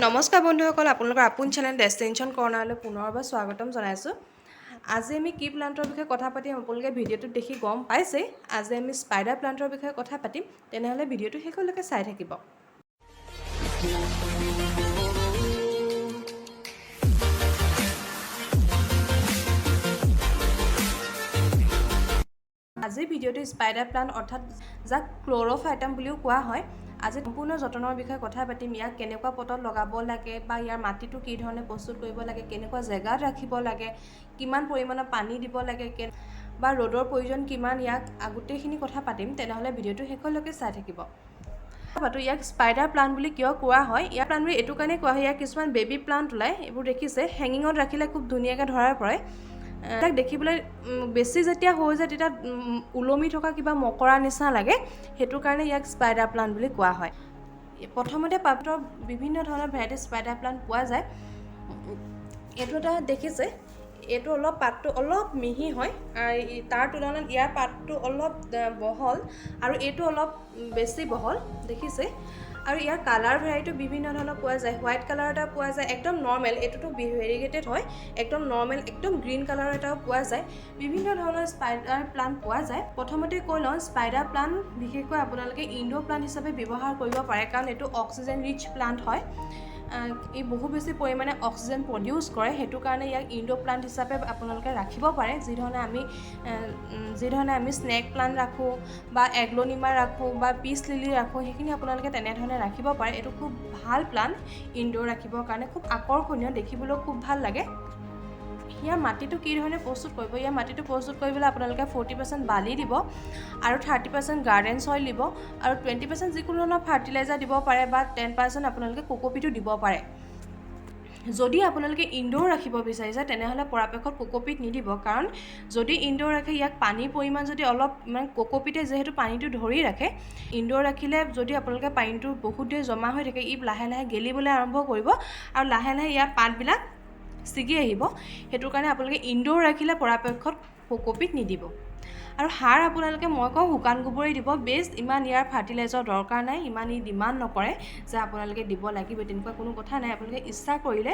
নমস্কাৰ বন্ধুসকল, আপোনালোকৰ আপোন চেনেল ডেষ্টিনেশ্যন কৰ্ণাৰলৈ পুনৰবাৰ স্বাগতম জনাইছোঁ। আজি আমি কি প্লান্টৰ বিষয়ে কথা পাতিম আপোনালোকে ভিডিঅ'টোত দেখি গম পাইছেই। আজি আমি স্পাইডাৰ প্লান্টৰ বিষয়ে কথা পাতিম, তেনেহ'লে ভিডিঅ'টো শেষলৈকে চাই থাকিব। আজিৰ ভিডিঅ'টো স্পাইডাৰ প্লান্ট অৰ্থাৎ যাক ক্ল'ৰ'ফাইটাম বুলিও কোৱা হয়। আজি সম্পূৰ্ণ যতনৰ বিষয়ে কথা পাতিম। ইয়াক কেনেকুৱা পটত লগাব লাগে বা ইয়াৰ মাটিটো কি ধৰণে প্ৰস্তুত কৰিব লাগে, কেনেকুৱা জেগাত ৰাখিব লাগে, কিমান পৰিমাণৰ পানী দিব লাগে বা ৰ'দৰ প্ৰয়োজন কিমান, ইয়াক গোটেইখিনি কথা পাতিম। তেনেহ'লে ভিডিঅ'টো শেষলৈকে চাই থাকিব। ইয়াক স্পাইডাৰ প্লান্ট বুলি কিয় কোৱা হয়? ইয়াৰ প্লান্ট বুলি এইটো কাৰণে কোৱা হয়, ইয়াৰ কিছুমান বেবী প্লান্ট ওলায়। এইবোৰ দেখিছে হেঙিঙত ৰাখিলে খুব ধুনীয়াকৈ ধৰা পৰে। তাক দেখিবলৈ বেছি যেতিয়া হৈ যায় তেতিয়া ওলমি থকা কিবা মকৰা নিচিনা লাগে, সেইটো কাৰণে ইয়াক স্পাইডাৰ প্লান্ট বুলি কোৱা হয়। প্ৰথমতে পাতৰ বিভিন্ন ধৰণৰ ভেৰাইটি স্পাইডাৰ প্লান্ট পোৱা যায়। এইটো এটা দেখিছে, এইটো পাতটো অলপ মিহি হয়, তাৰ তুলনাত ইয়াৰ পাতটো অলপ বহল আৰু এইটো অলপ বেছি বহল দেখিছে। আৰু ইয়াৰ কালাৰ ভেৰাইটিও বিভিন্ন ধৰণৰ পোৱা যায়। হোৱাইট কালাৰ এটা পোৱা যায়, একদম নৰ্মেল, এইটোতো ভেৰিগেটেড হয়, একদম নৰ্মেল একদম গ্ৰীণ কালাৰ এটাও পোৱা যায়। বিভিন্ন ধৰণৰ স্পাইডাৰ প্লান্ট পোৱা যায়। প্ৰথমতে কৈ লওঁ, স্পাইডাৰ প্লান্ট বিশেষকৈ আপোনালোকে ইনড'ৰ প্লান্ট হিচাপে ব্যৱহাৰ কৰিব পাৰে, কাৰণ এইটো অক্সিজেন ৰিচ প্লান্ট হয়। ই বহু বেছি পৰিমাণে অক্সিজেন প্ৰডিউচ কৰে, সেইটো কাৰণে ইয়াক ইনড'ৰ প্লান্ট হিচাপে আপোনালোকে ৰাখিব পাৰে। যিধৰণে আমি স্নেক প্লান্ট ৰাখোঁ বা এগ্ল'নিমা ৰাখোঁ বা পিচ লিলি ৰাখোঁ, সেইখিনি আপোনালোকে তেনেধৰণে ৰাখিব পাৰে। এইটো খুব ভাল প্লান্ট ইনড'ৰ ৰাখিবৰ কাৰণে, খুব আকৰ্ষণীয়, দেখিবলৈও খুব ভাল লাগে। ইয়াৰ মাটিটো কি ধৰণে প্ৰস্তুত কৰিব? ইয়াৰ মাটিটো প্ৰস্তুত কৰিবলৈ আপোনালোকে 40% বালি দিব আৰু 30% গাৰ্ডেন চইল দিব আৰু 20% যিকোনো ধৰণৰ ফাৰ্টিলাইজাৰ দিব পাৰে বা 10% আপোনালোকে কোকোপিটো দিব পাৰে। যদি আপোনালোকে ইনড'ৰ ৰাখিব বিচাৰিছে তেনেহ'লে পৰাপক্ষত কোকোপিট নিদিব, কাৰণ যদি ইনড'ৰ ৰাখে ইয়াক পানীৰ পৰিমাণ যদি অলপ কোকোপিটে যিহেতু পানীটো ধৰি ৰাখে, ইনড'ৰ ৰাখিলে যদি আপোনালোকে পানীটো বহুত দেৰি জমা হৈ থাকে, ই লাহে লাহে গেলিবলৈ আৰম্ভ কৰিব আৰু লাহে লাহে ইয়াৰ পাতবিলাক ছিগি আহিব। সেইটো কাৰণে আপোনালোকে ইনড'ৰ ৰাখিলে পৰাপক্ষত কোকোপিট নিদিব। আৰু সাৰ আপোনালোকে মই কওঁ শুকান গোবৰেই দিব বেষ্ট। ইমান ইয়াৰ ফাৰ্টিলাইজাৰ দৰকাৰ নাই, ইমান ই ডিমাণ্ড নকৰে যে আপোনালোকে দিব লাগিব, তেনেকুৱা কোনো কথা নাই। আপোনালোকে ইচ্ছা কৰিলে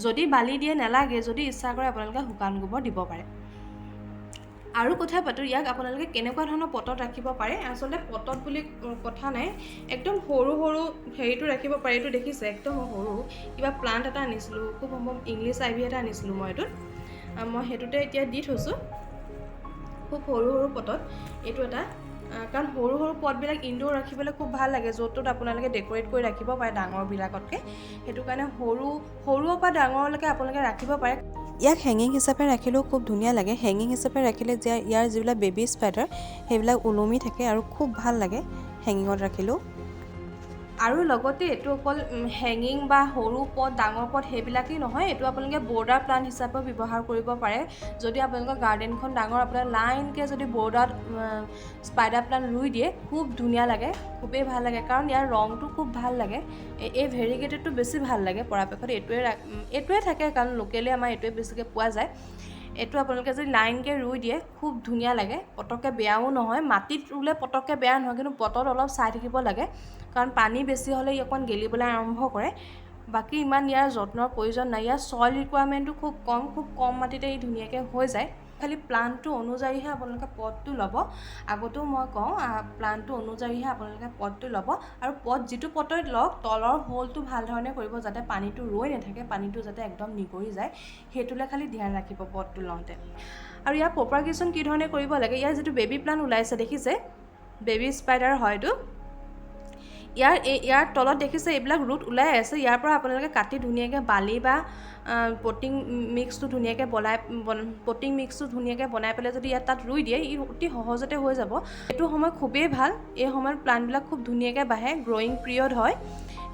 যদি বালি দিয়ে নালাগে, যদি ইচ্ছা কৰে আপোনালোকে শুকান গোবৰ দিব পাৰে। আৰু কথা পাতোঁ, ইয়াক আপোনালোকে কেনেকুৱা ধৰণৰ পটত ৰাখিব পাৰে। আচলতে পটত বুলি কথা নাই, একদম সৰু সৰু হেৰিটো ৰাখিব পাৰে। এইটো দেখিছে একদম সৰু কিবা প্লান্ট এটা আনিছিলোঁ, খুব সম্ভৱ ইংলিছ আইভি এটা আনিছিলোঁ মই সেইটোতে এতিয়া দি থৈছোঁ, খুব সৰু সৰু পটত। এইটো এটা, কাৰণ সৰু সৰু পটবিলাক ইনড'ৰ ৰাখিবলৈ খুব ভাল লাগে, য'ত ত'ত আপোনালোকে ডেক'ৰেট কৰি ৰাখিব পাৰে ডাঙৰবিলাকতকৈ। সেইটো কাৰণে সৰুৰ পৰা ডাঙৰলৈকে আপোনালোকে ৰাখিব পাৰে। ইয়াক হেঙিং হিচাপে ৰাখিলেও খুব ধুনীয়া লাগে। হেঙিং হিচাপে ৰাখিলে ইয়াৰ যিবিলাক বেবী স্পাইডাৰ সেইবিলাক ওলমি থাকে আৰু খুব ভাল লাগে হেঙিঙত ৰাখিলেও। আৰু লগতে এইটো অকল হেঙিং বা সৰু পট ডাঙৰ পট সেইবিলাকেই নহয়, এইটো আপোনালোকে বৰ্ডাৰ প্লান্ট হিচাপেও ব্যৱহাৰ কৰিব পাৰে। যদি আপোনালোকৰ গাৰ্ডেনখন ডাঙৰ, আপোনাৰ লাইনকৈ যদি বৰ্ডাৰত স্পাইডাৰ প্লান্ট ৰুই দিয়ে খুব ধুনীয়া লাগে, খুবেই ভাল লাগে, কাৰণ ইয়াৰ ৰংটো খুব ভাল লাগে। এই ভেৰিগেটেডটো বেছি ভাল লাগে পৰাপক্ষত। এইটোৱে থাকে, কাৰণ লোকেলি আমাৰ এইটোৱে বেছিকৈ পোৱা যায়। এইটো আপোনালোকে যদি লাইনকৈ ৰুই দিয়ে খুব ধুনীয়া লাগে, পটককৈ বেয়াও নহয়। মাটিত ৰুলে পটককৈ বেয়া নহয়, কিন্তু পটত অলপ চাই থাকিব লাগে, কাৰণ পানী বেছি হ'লে ই অকণ গেলিবলৈ আৰম্ভ কৰে। বাকী ইমান ইয়াৰ যত্নৰ প্ৰয়োজন নাই। ইয়াৰ চইল ৰিকুৱাৰমেণ্টটো খুব কম মাটিতে ই ধুনীয়াকৈ হৈ যায়। খালি প্লান্টটো অনুযায়ীহে আপোনালোকে পটটো ল'ব। আগতেও মই কওঁ, প্লান্টটো অনুযায়ীহে আপোনালোকে পটটো ল'ব। আৰু যিটো পটত লওক তলৰ হোলটো ভাল ধৰণে কৰিব, যাতে পানীটো ৰৈ নাথাকে, পানীটো যাতে একদম নিগৰি যায়, সেইটোলৈ খালি ধ্যান ৰাখিব পটটো লওঁতে। আৰু ইয়াৰ প্ৰপাগেশ্যন কি ধৰণে কৰিব লাগে, ইয়াৰ যিটো বেবী প্লান্ট ওলাইছে দেখিছে, বেবী স্পাইডাৰ হয়তো, ইয়াৰ তলত দেখিছে এইবিলাক ৰুট ওলাই আছে। ইয়াৰ পৰা আপোনালোকে কাটি ধুনীয়াকৈ বালি বা পটিং মিক্সটো ধুনীয়াকৈ বনাই পেলাই যদি তাত ৰুই দিয়ে, ই অতি সহজতে হৈ যাব। এইটো সময় খুবেই ভাল, এই সময়ত প্লান্টবিলাক খুব ধুনীয়াকৈ বাঢ়ে, গ্ৰ'য়িং পিৰিয়ড হয়।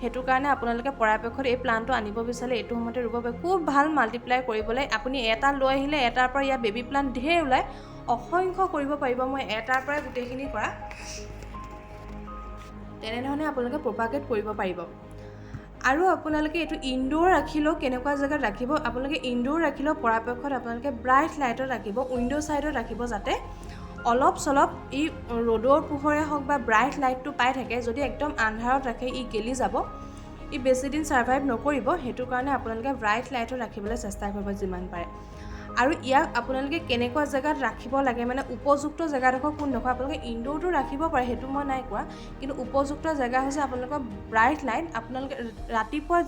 সেইটো কাৰণে আপোনালোকে পৰাপক্ষত এই প্লান্টটো আনিব বিচাৰিলে এইটো সময়তে ৰুব পাৰে। খুব ভাল মাল্টিপ্লাই কৰিবলৈ। আপুনি এটা লৈ আহিলে এটাৰ পৰা ইয়াৰ বেবী প্লান্ট ঢেৰ ওলায়, অসংখ্য কৰিব পাৰিব। মই এটাৰ পৰাই গোটেইখিনি কৰা, তেনেধৰণে আপোনালোকে প্ৰপাগেট কৰিব পাৰিব। আৰু আপোনালোকে এইটো ইনড'ৰ ৰাখিলেও কেনেকুৱা জেগাত ৰাখিব, আপোনালোকে ইনড'ৰ ৰাখিলেও পৰাপক্ষত আপোনালোকে ব্ৰাইট লাইটত ৰাখিব, উইণ্ডো ছাইডত ৰাখিব, যাতে অলপ চলপ ই ৰ'দৰ পোহৰে হওক বা ব্ৰাইট লাইটটো পাই থাকে। যদি একদম আন্ধাৰত ৰাখে ই গেলি যাব। ই বেছি দিন ছাৰ্ভাইভ নকৰিব। সেইটো কাৰণে আপোনালোকে ব্ৰাইট লাইটত ৰাখিবলৈ চেষ্টা কৰিব যিমান পাৰে। আৰু ইয়াক আপোনালোকে কেনেকুৱা জেগাত ৰাখিব লাগে, মানে উপযুক্ত জেগাডোখৰ কোনডোখৰ, আপোনালোকে ইনডোৰটো ৰাখিব পাৰে, সেইটো মই নাই কোৱা, কিন্তু উপযুক্ত জেগা হৈছে আপোনালোকৰ ব্ৰাইট লাইট। আপোনালোকে ৰাতিপুৱা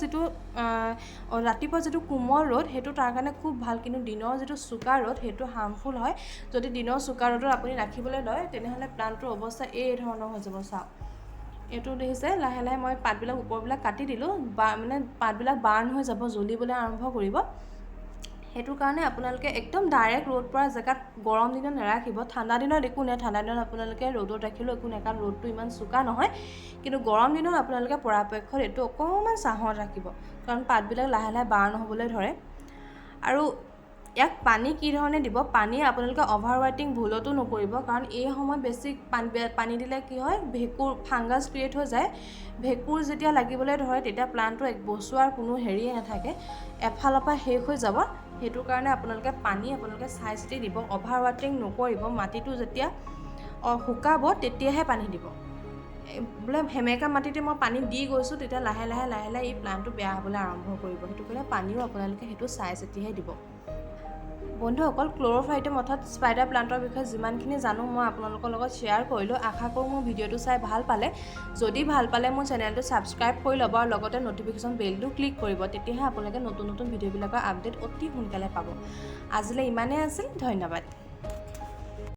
যিটো কোমল ৰ'দ সেইটো তাৰ কাৰণে খুব ভাল, কিন্তু দিনৰ যিটো চোকা ৰ'দ সেইটো হাৰ্মফুল হয়। যদি দিনৰ চোকা ৰ'দত আপুনি ৰাখিবলৈ লয় তেনেহ'লে প্লাণ্টটোৰ অৱস্থা এই ধৰণৰ হৈ যাব। চাওক, এইটো দেখিছে, লাহে লাহে মই পাতবিলাক ওপৰবিলাক কাটি দিলোঁ, মানে পাতবিলাক বাৰ্ণ হৈ যাব, জ্বলিবলৈ আৰম্ভ কৰিব। সেইটো কাৰণে আপোনালোকে একদম ডাইৰেক্ট ৰ'দ পৰা জেগাত গৰম দিনত নাৰাখিব। ঠাণ্ডা দিনত একো নাই, ঠাণ্ডা দিনত আপোনালোকে ৰ'দত ৰাখিলেও একো নাই, কাৰণ ৰ'দটো ইমান চোকা নহয়। কিন্তু গৰম দিনত আপোনালোকে পৰাপক্ষত এইটো অকণমান ছাঁত ৰাখিব, কাৰণ পাতবিলাক লাহে লাহে বাৰ্ণ হ'বলৈ ধৰে। আৰু ইয়াক পানী কি ধৰণে দিব, পানী আপোনালোকে অভাৰ ৱাটাৰিং ভুলতো নকৰিব, কাৰণ এই সময়ত বেছি পানী দিলে কি হয়, ভেঁকুৰ ফাংগাছ ক্ৰিয়েট হৈ যায়। ভেঁকুৰ যেতিয়া লাগিবলৈ ধৰে তেতিয়া প্লাণ্টটো বচোৱাৰ কোনো হেৰিয়ে নাথাকে, এফালৰ পৰা শেষ হৈ যাব। সেইটো কাৰণে আপোনালোকে পানী চাই চিতি দিব, অভাৰ ৱাটাৰিং নকৰিব। মাটিটো যেতিয়া শুকাব তেতিয়াহে পানী দিব। বোলে সেমেকা মাটিতে মই পানী দি গৈছোঁ, তেতিয়া লাহে লাহে এই প্লাণ্টটো বেয়া হ'বলৈ আৰম্ভ কৰিব। সেইটো কাৰণে পানীও আপোনালোকে সেইটো চাই চিতিহে দিব। বন্ধুসকল, ক্ল'ৰ'ফাইটাম অৰ্থাৎ স্পাইডাৰ প্লাণ্টৰ বিষয়ে যিমানখিনি জানো মই আপোনালোকৰ লগত শ্বেয়াৰ কৰিলোঁ। আশা কৰোঁ মোৰ ভিডিঅ'টো চাই ভাল পালে। যদি ভাল পালে মোৰ চেনেলটো ছাবস্ক্ৰাইব কৰি ল'ব আৰু লগতে ন'টিফিকেশ্যন বেলটো ক্লিক কৰিব, তেতিয়াহে আপোনালোকে নতুন ভিডিঅ'বিলাকৰ আপডেট অতি সোনকালে পাব। আজিলৈ ইমানেই আছিল, ধন্যবাদ।